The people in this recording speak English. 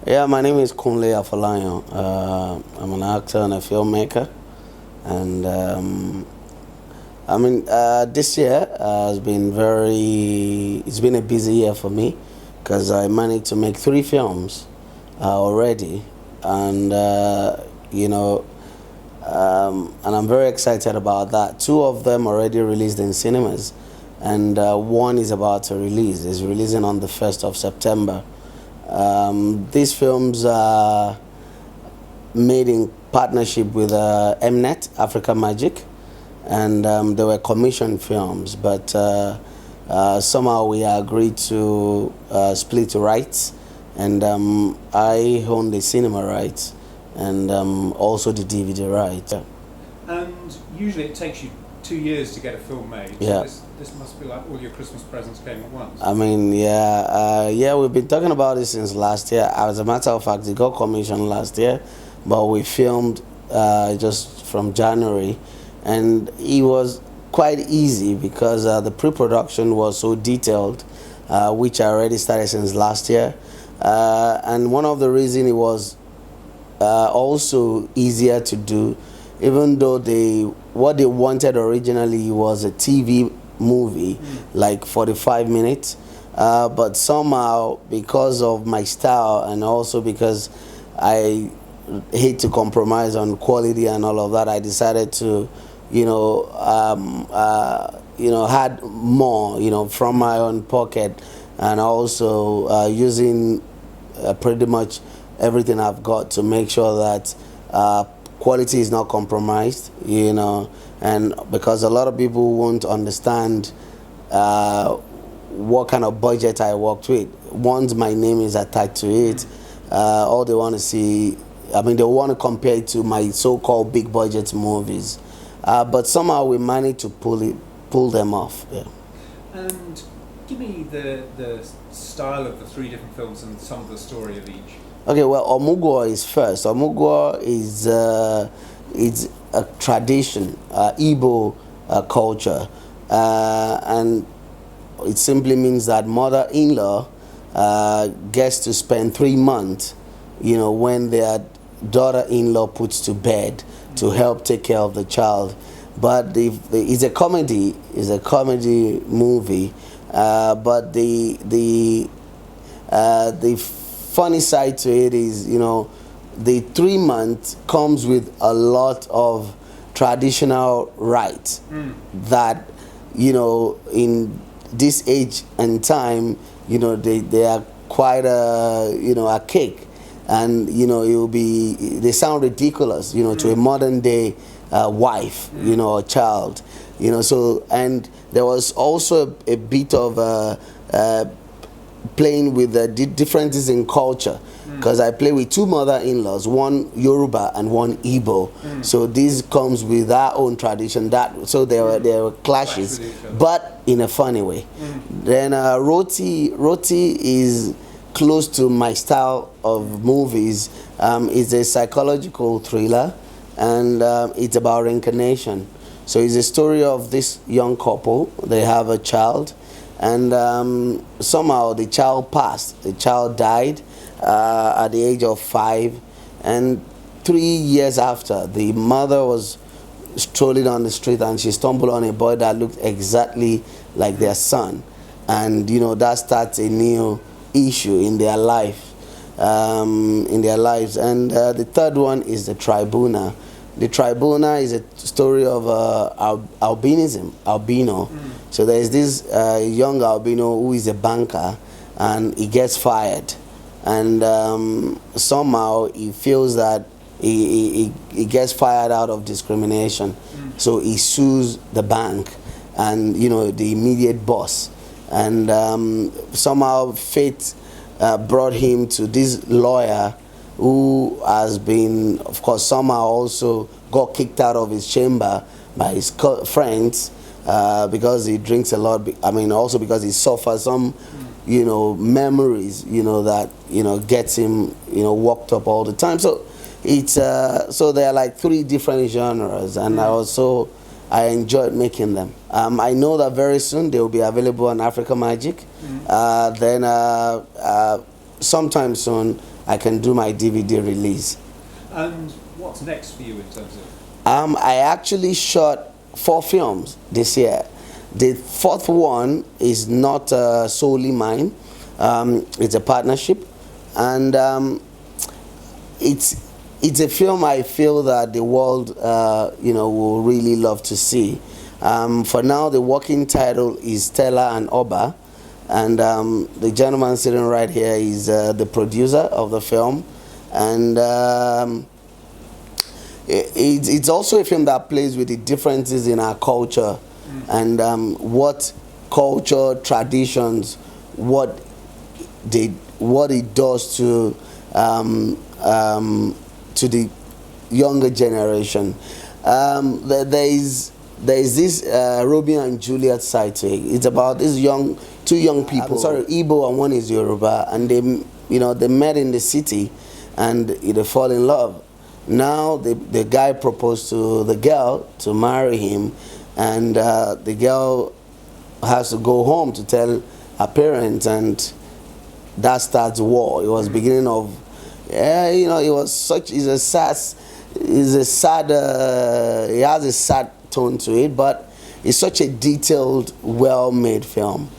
Yeah, my name is Kunle Afolayan. I'm an actor and a filmmaker, and this year has been it's been a busy year for me because I managed to make 3 films already, and and I'm very excited about that. 2 of them already released in cinemas, and one is about to release. It's releasing on the 1st of September. These films are made in partnership with Mnet, Africa Magic, and they were commissioned films, but somehow we agreed to split the rights, and I own the cinema rights and also the DVD rights. And usually it takes you 2 years to get a film made. Yeah. So this must be like all your Christmas presents came at once. I mean, yeah, we've been talking about this since last year. As a matter of fact, it got commissioned last year, but we filmed just from January, and it was quite easy because the pre-production was so detailed, which I already started since last year. And one of the reasons it was also easier to do, even though what they wanted originally was a TV movie, like 45 minutes, but somehow, because of my style and also because I hate to compromise on quality and all of that, I decided to had more from my own pocket, and also using pretty much everything I've got to make sure that quality is not compromised, and because a lot of people won't understand what kind of budget I worked with. Once my name is attached to it, all they want to see, they want to compare it to my so-called big budget movies, but somehow we managed to pull them off. Yeah. And give me the style of the 3 different films and some of the story of each. Okay, well, Omugwo is first. Omugwo is it's a tradition, Igbo culture, and it simply means that mother-in-law gets to spend 3 months, when their daughter-in-law puts to bed to help take care of the child. But it's a comedy. It's a comedy movie, but the funny side to it is, the 3 months comes with a lot of traditional rites that, in this age and time, they are quite archaic, and they sound ridiculous, to a modern day wife, or child, so. And there was also a bit of playing with the differences in culture, because I play with 2 mother-in-laws, one Yoruba and one Igbo. So this comes with our own tradition. So there were clashes, but in a funny way. Then Roti is close to my style of movies. It's a psychological thriller, and it's about reincarnation. So it's a story of this young couple. They have a child, and somehow the child passed. The child died at the age of 5, and 3 years after, the mother was strolling on the street and she stumbled on a boy that looked exactly like their son, and that starts a new issue in their life, in their lives. And the third one is the Tribunal. The Tribunal is a story of albino. So there's this young albino who is a banker, and he gets fired, and somehow he feels that he gets fired out of discrimination. So he sues the bank and the immediate boss, and somehow fate brought him to this lawyer who has been, of course, somehow also got kicked out of his chamber by his friends because he drinks a lot. Also because he suffers some, memories, that, gets him, worked up all the time. So it's so there are like 3 different genres, and I enjoyed making them. I know that very soon they will be available on Africa Magic. Then sometime soon I can do my DVD release. And what's next for you in terms of? I actually shot 4 films this year. The 4th one is not solely mine. It's a partnership, and it's a film I feel that the world will really love to see. For now, the working title is Stella and Oba, and the gentleman sitting right here is the producer of the film, and it's also a film that plays with the differences in our culture and what culture, traditions, what it does to the younger generation. There is this Romeo and Juliet side to it. It's about these two young people. Sorry, Igbo and one is Yoruba, and they met in the city, and they fall in love. Now the guy proposed to the girl to marry him, and the girl has to go home to tell her parents, and that starts war. It was beginning of, it was such. It has a sad tone to it, but it's such a detailed, well-made film.